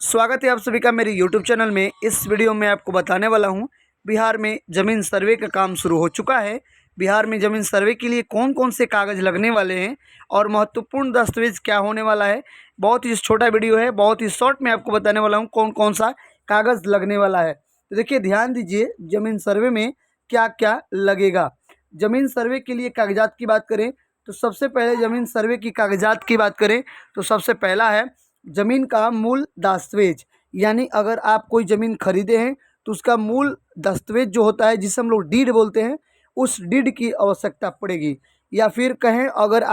स्वागत है आप सभी का मेरे YouTube चैनल में। इस वीडियो में आपको बताने वाला हूं बिहार में ज़मीन सर्वे का काम शुरू हो चुका है। बिहार में ज़मीन सर्वे के लिए कौन कौन से कागज़ लगने वाले हैं और महत्वपूर्ण दस्तावेज क्या होने वाला है। बहुत ही छोटा वीडियो है, बहुत ही शॉर्ट में आपको बताने वाला हूँ कौन कौन सा कागज़ लगने वाला है। तो देखिए, ध्यान दीजिए, ज़मीन सर्वे में क्या क्या लगेगा। ज़मीन सर्वे के लिए कागजात की बात करें तो सबसे पहले ज़मीन सर्वे की कागजात की बात करें तो सबसे पहला है ज़मीन का मूल दस्तावेज। यानी अगर आप कोई ज़मीन खरीदे हैं तो उसका मूल दस्तावेज जो होता है, जिसे हम लोग डीड बोलते हैं, उस डीड की आवश्यकता पड़ेगी। या फिर कहें अगर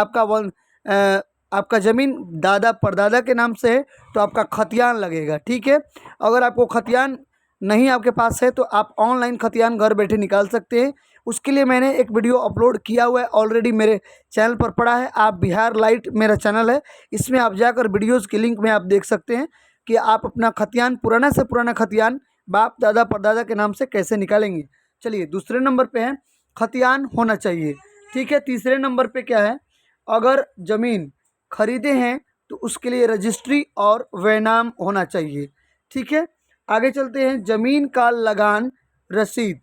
आपका ज़मीन दादा परदादा के नाम से है तो आपका खतियान लगेगा। ठीक है, अगर आपको खतियान नहीं आपके पास है तो आप ऑनलाइन खतियान घर बैठे निकाल सकते हैं। उसके लिए मैंने एक वीडियो अपलोड किया हुआ है, ऑलरेडी मेरे चैनल पर पड़ा है। आप बिहार लाइट मेरा चैनल है, इसमें आप जाकर वीडियोज़ की लिंक में आप देख सकते हैं कि आप अपना खतियान, पुराना से पुराना खतियान बाप दादा परदादा के नाम से कैसे निकालेंगे। चलिए, दूसरे नंबर पे है खतियान होना चाहिए। ठीक है, तीसरे नंबर पे क्या है, अगर ज़मीन खरीदे हैं तो उसके लिए रजिस्ट्री और वैनाम होना चाहिए। ठीक है, आगे चलते हैं। ज़मीन का लगान रसीद,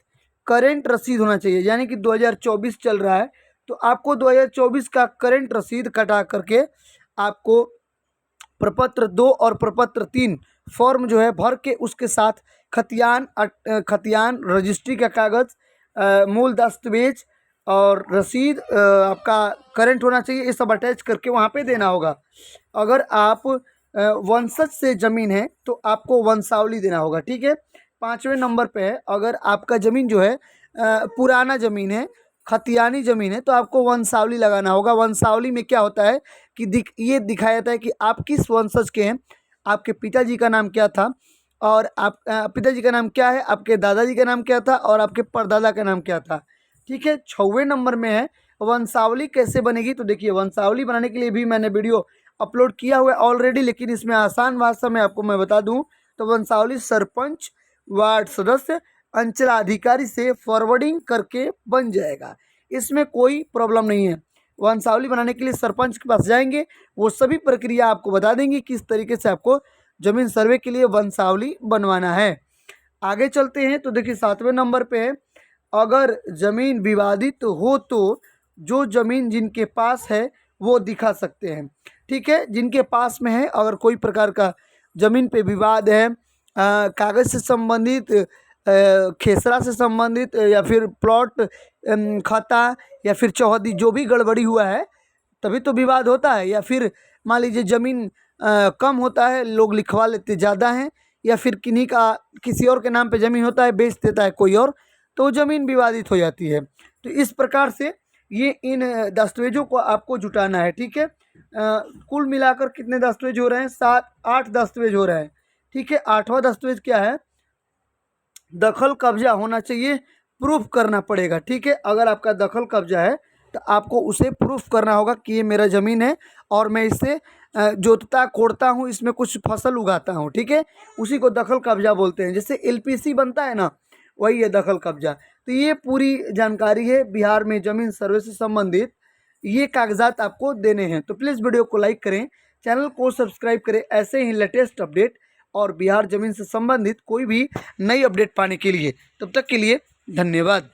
करेंट रसीद होना चाहिए। यानी कि 2024 चल रहा है तो आपको 2024 का करेंट रसीद कटा करके आपको प्रपत्र 2 और प्रपत्र 3 फॉर्म जो है भर के उसके साथ खतियान रजिस्ट्री का कागज़, मूल दस्तावेज और रसीद, आपका करंट होना चाहिए। ये सब अटैच करके वहाँ पे देना होगा। अगर आप वंशज से ज़मीन है तो आपको वंशावली देना होगा। ठीक है, पाँचवें नंबर पे है, अगर आपका ज़मीन जो है पुराना ज़मीन है, खतियानी ज़मीन है, तो आपको वंशावली लगाना होगा। वंशावली में क्या होता है कि ये दिखाया जाता है कि आप किस वंशज के हैं, आपके पिताजी का नाम क्या था और आप पिताजी का नाम क्या है, आपके दादाजी का नाम क्या था और आपके परदादा का नाम क्या था। ठीक है, 6वें नंबर में है वंशावली कैसे बनेगी। तो देखिए, वंशावली बनाने के लिए भी मैंने वीडियो अपलोड किया हुआ है ऑलरेडी, लेकिन इसमें आसान भाषा में आपको मैं बता दूं तो वंशावली सरपंच, वार्ड सदस्य, अंचलाधिकारी से फॉरवर्डिंग करके बन जाएगा। इसमें कोई प्रॉब्लम नहीं है। वंशावली बनाने के लिए सरपंच के पास जाएंगे, वो सभी प्रक्रिया आपको बता देंगे किस तरीके से आपको ज़मीन सर्वे के लिए वंशावली बनवाना है। आगे चलते हैं तो देखिए, 7वें नंबर पे है, अगर ज़मीन विवादित हो तो जो ज़मीन जिनके पास है वो दिखा सकते हैं। ठीक है, जिनके पास में है, अगर कोई प्रकार का ज़मीन पे विवाद है, कागज़ से संबंधित, खेसरा से संबंधित, या फिर प्लॉट खाता या फिर चौहदी, जो भी गड़बड़ी हुआ है तभी तो विवाद होता है। या फिर मान लीजिए ज़मीन कम होता है, लोग लिखवा लेते ज़्यादा हैं, या फिर किसी और के नाम पे ज़मीन होता है, बेच देता है कोई और, तो ज़मीन विवादित हो जाती है। तो इस प्रकार से ये इन दस्तावेजों को आपको जुटाना है। ठीक है, कुल मिलाकर कितने दस्तावेज हो रहे हैं? 7-8 दस्तावेज हो रहे हैं। ठीक है, 8वां दस्तावेज क्या है, दखल कब्जा होना चाहिए, प्रूफ करना पड़ेगा। ठीक है, अगर आपका दखल कब्जा है तो आपको उसे प्रूफ करना होगा कि ये मेरा ज़मीन है और मैं इससे जोतता कोड़ता हूँ, इसमें कुछ फसल उगाता हूँ। ठीक है, उसी को दखल कब्जा बोलते हैं। जैसे एलपीसी बनता है ना, वही है दखल कब्जा। तो ये पूरी जानकारी है बिहार में ज़मीन सर्वे से संबंधित, ये कागजात आपको देने हैं। तो प्लीज़ वीडियो को लाइक करें, चैनल को सब्सक्राइब करें ऐसे ही लेटेस्ट अपडेट और बिहार ज़मीन से संबंधित कोई भी नई अपडेट पाने के लिए। तब तक के लिए धन्यवाद।